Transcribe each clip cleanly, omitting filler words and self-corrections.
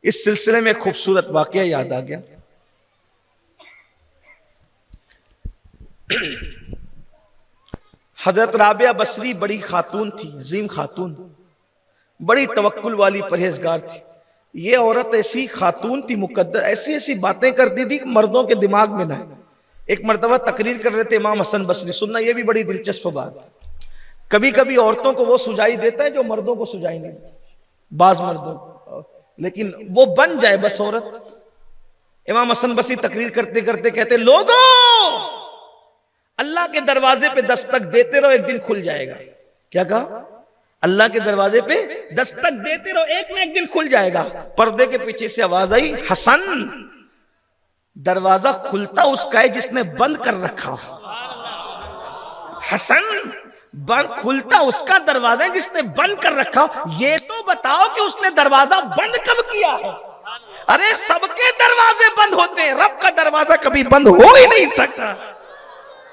इस सिलसिले में खूबसूरत वाकया याद आ गया। हजरत राबिया बसरी बड़ी खातून थी, अजीम खातून, बड़ी तवक्कुल वाली, परहेजगार थी। ये औरत ऐसी खातून थी मुकद्दर, ऐसी ऐसी बातें करती थी मर्दों के दिमाग में ना। एक मर्तबा तकरीर कर रहे थे इमाम हसन बसरी, सुनना ये भी बड़ी दिलचस्प बात है। कभी कभी औरतों को वो सुझाई देता है जो मर्दों को सुझाई नहीं देता, बाज मर्दों को, लेकिन वो बन जाए बस औरत। इमाम हसन बसरी तकरीर करते करते कहते, लोगों अल्लाह के दरवाजे पे दस्तक देते रहो, एक दिन खुल जाएगा। क्या कहा? अल्लाह के दरवाजे पे दस्तक देते रहो, एक ना एक दिन खुल जाएगा। पर्दे के पीछे से आवाज आई, हसन, दरवाजा खुलता उसका है जिसने बंद कर रखा हो। हसन, खुलता उसका दरवाजा है जिसने बंद कर रखा हो। ये तो बताओ कि उसने दरवाजा बंद कब किया है? अरे सबके दरवाजे बंद होते हैं, रब का दरवाजा कभी बंद हो ही नहीं सकता।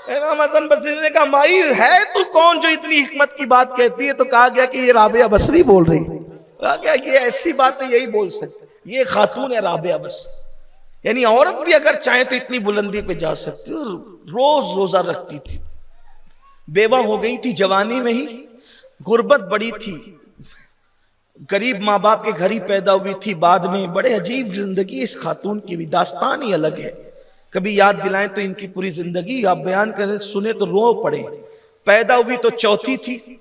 इमाम हसन बसरी ने कहा, माई है तू कौन जो इतनी हिकमत की बात कहती है? तो कहा गया कि ये राबिया बसरी बोल रही है। कहा गया ये ऐसी बात है यही बोल सकती, ये खातून है राबिया बसरी। यानी औरत भी अगर चाहे तो इतनी बुलंदी पे जा सकती है। रोज रोजा रखती थी, बेवा हो गई थी जवानी में ही, गुर्बत बड़ी थी, गरीब माँ बाप के घर ही पैदा हुई थी। बाद में बड़े अजीब जिंदगी इस खातून की भी, दास्तान ही अलग है। कभी याद दिलाएं तो इनकी पूरी जिंदगी आप बयान करें, सुने तो रो पड़े। पैदा हुई तो चौथी थी,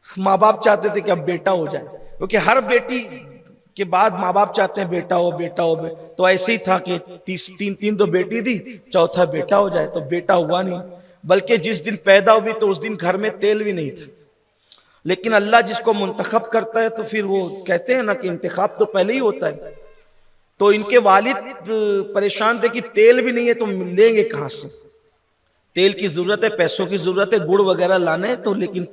माँ बाप चाहते थे कि अब बेटा हो जाए, क्योंकि हर बेटी के बाद माँ बाप चाहते हैं बेटा हो बेटा हो। तो ऐसे ही था कि तीन तो बेटी थी, चौथा बेटा हो जाए, तो बेटा हुआ नहीं। बल्कि जिस दिन पैदा हुई तो उस दिन घर में तेल भी नहीं था। लेकिन अल्लाह जिसको मुंतखब करता है तो फिर वो कहते हैं ना कि इंतखाब तो पहले ही होता है। तो इनके वालिद परेशान थे कि तेल भी नहीं है तो लेंगे कहां से? तेल की जरूरत है, पैसों की जरूरत है, गुड़ वगैरह लाने हैं। तो लेकिन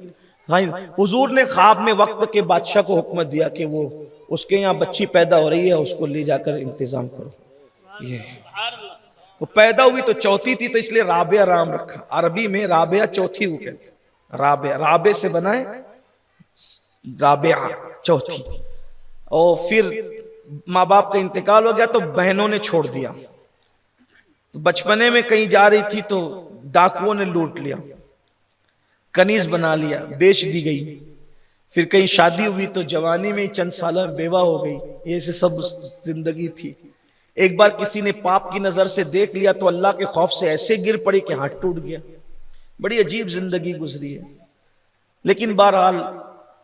हुजूर ने ख्वाब में वक्त के बादशाह को हुक्म दिया कि वो उसके यहाँ बच्ची पैदा हो रही है, उसको ले जाकर इंतजाम करो। ये वो पैदा हुई तो चौथी थी, तो इसलिए राबिया राम रखा। अरबी में राबिया चौथी वो कहते, राबिया, राबे से बनाए राबिया, चौथी। और फिर माँ बाप का इंतकाल हो गया तो बहनों ने छोड़ दिया। तो बचपने में कहीं जा रही थी तो डाकुओं ने लूट लिया, कनीज बना लिया, बेच दी गई। फिर कहीं शादी हुई तो जवानी में ही चंद साल में बेवा हो गई। ये से सब जिंदगी थी। एक बार किसी ने पाप की नजर से देख लिया तो अल्लाह के खौफ से ऐसे गिर पड़ी कि हाथ टूट गया। बड़ी अजीब जिंदगी गुजरी है। लेकिन बहरहाल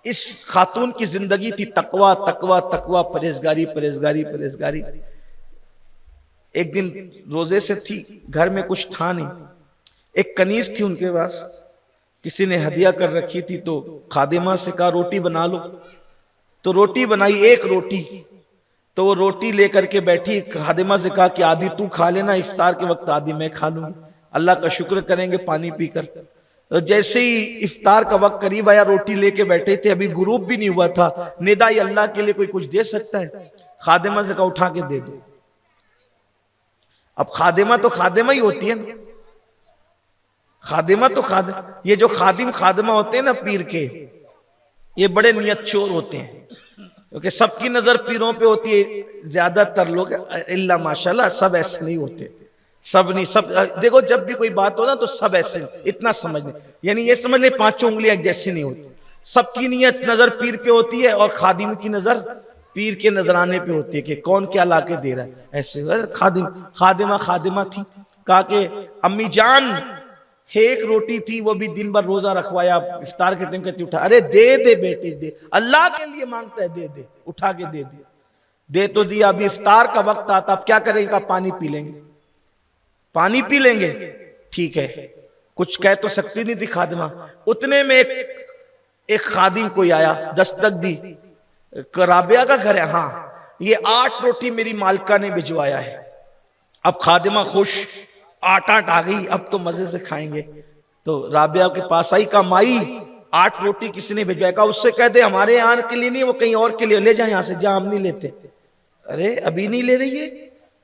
इस खातून की जिंदगी थी तकवा तकवा तकवा, परहेजगारी परहेजगारी परहेजगारी। एक दिन रोजे से थी, घर में कुछ था नहीं, एक कनीज थी उनके पास, किसी ने हदिया कर रखी थी। तो खादिमा से कहा रोटी बना लो। तो रोटी बनाई, एक रोटी। तो वो रोटी लेकर के बैठी, खादिमा से कहा कि आधी तू खा लेना, इफ्तार के वक्त आधी मैं खा लूंगी, अल्लाह का शुक्र करेंगे पानी पीकर। तो जैसे ही इफ्तार का वक्त करीब आया, रोटी लेके बैठे थे, अभी गुरूब भी नहीं हुआ था। निदाई अल्लाह के लिए कोई कुछ दे सकता है? खादिमा से कहा उठा के दे दो। अब खादिमा तो खादिमा ही होती है ना, खादिमा तो ये जो खादिम खादिमा होते हैं ना पीर के, ये बड़े नियत चोर होते हैं, क्योंकि सबकी नजर पीरों पे होती है। ज्यादातर लोग इल्ला माशाल्लाह सब ऐसे नहीं होते, सब नहीं, सब देखो जब भी कोई बात हो ना तो सब ऐसे, इतना समझ लें, यानी ये समझ ले पांचों उंगलियां एक जैसी नहीं होती। सबकी नियत नजर पीर पे होती है और खादिम की नजर पीर के नजराने पे होती है कि कौन क्या लाके दे रहा है। ऐसे खादिम खादिमा खादिमा थी। कहा कि अम्मी जान एक रोटी थी, वो भी दिन भर रोजा रखवाया, इफ्तार के टाइम कहती उठा, अरे दे दे बेटी दे, अल्लाह के लिए मांगता है, दे दे, उठा के दे दे। दे तो दिया, अभी इफ्तार का वक्त आता, अब क्या करेगा? पानी पी लेंगे, पानी पी लेंगे, ठीक है। कुछ कह तो सकती नहीं थी खादिमा। उतने में एक खादिम कोई आया, दस्तक दी, राबिया का घर है, हाँ, ये 8 रोटी मेरी मालका ने भिजवाया है। अब खादिमा खुश, 8 आ गई, अब तो मजे से खाएंगे। तो राबिया के पास आई, का माई 8 रोटी किसी ने भिजवाया, उससे कह दे हमारे यहाँ के लिए नहीं, वो कहीं और के लिए ले जाए, यहाँ से जा, हम नहीं लेते। अरे अभी नहीं ले रही है,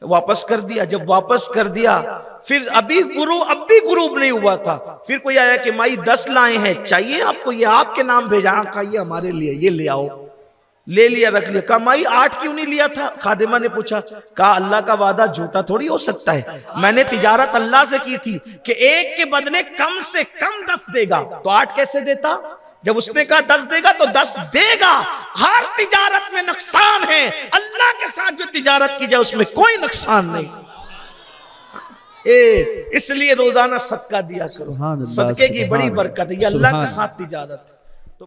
वापस कर दिया। जब वापस कर दिया, फिर अब भी गुरूब नहीं हुआ था। फिर कोई आया कि माई 10 लाए हैं, चाहिए आपको? ये आपके नाम भेजा, खाइए हमारे लिए, ये ले आओ। ले लिया, रख लिया। कमाई 8 क्यों नहीं लिया था? खादिमा ने पूछा। कहा अल्लाह का वादा झूठा थोड़ी हो सकता है, मैंने तिजारत अल्लाह से की थी कि 1 के बदले कम से कम 10 देगा, तो 8 कैसे देता? जब उसने कहा 10 देगा तो 10 देगा। हर तिजारत में नुकसान है, अल्लाह के साथ जो तिजारत की जाए उसमें कोई नुकसान नहीं। इसलिए रोजाना सदका दिया करो, सदके की बड़ी बरकत है, ये अल्लाह के साथ तिजारत है।